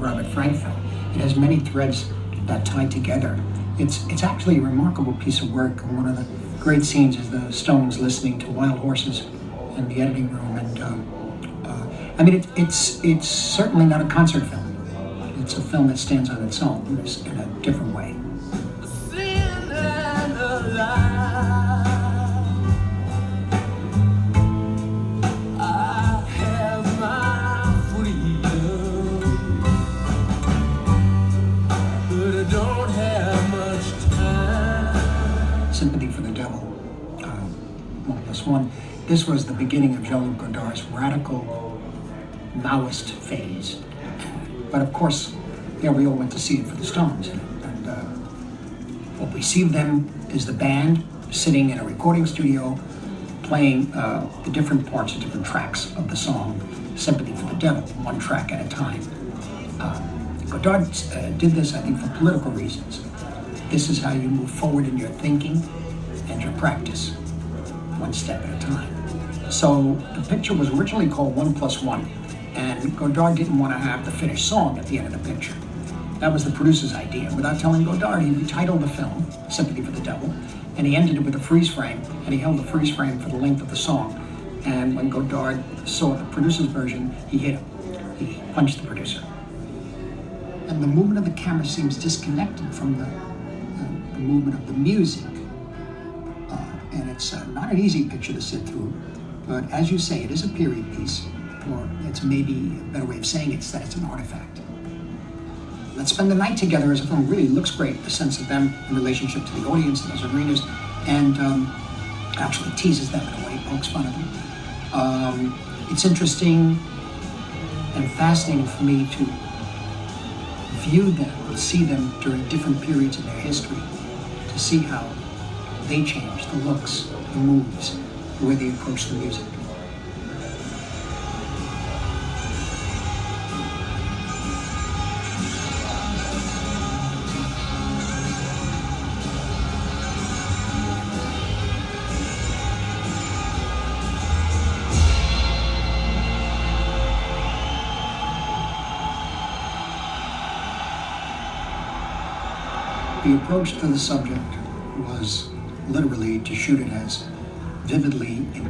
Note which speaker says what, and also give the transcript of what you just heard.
Speaker 1: Robert Frank film. It has many threads that tie together. It's actually a remarkable piece of work. And one of the great scenes is the Stones listening to Wild Horses in the editing room. And I mean, it's certainly not a concert film. It's a film that stands on its own in a different way. Sympathy for the Devil, 1+1. This was the beginning of Jean-Luc Godard's radical Maoist phase. But of course, we all went to see it for the Stones. And what we see of them is the band sitting in a recording studio playing the different parts of different tracks of the song Sympathy for the Devil, one track at a time. Godard did this, I think, for political reasons. This is how you move forward in your thinking and your practice, one step at a time. So the picture was originally called 1+1, and Godard didn't want to have the finished song at the end of the picture. That was the producer's idea. Without telling Godard, he retitled the film, Sympathy for the Devil, and he ended it with a freeze frame, and he held the freeze frame for the length of the song. And when Godard saw the producer's version, he hit him. He punched the producer. And the movement of the camera seems disconnected from the movement of the music. And it's not an easy picture to sit through, but as you say, it is a period piece, or it's maybe a better way of saying it's that it's an artifact. Let's Spend the Night Together as a film really looks great, the sense of them in relationship to the audience in those arenas, and actually teases them in a way, pokes fun of them. It's interesting and fascinating for me to view them, see them during different periods in their history, to see how they change, the looks, the moves, the way they approach the music. The approach to the subject was literally to shoot it as vividly in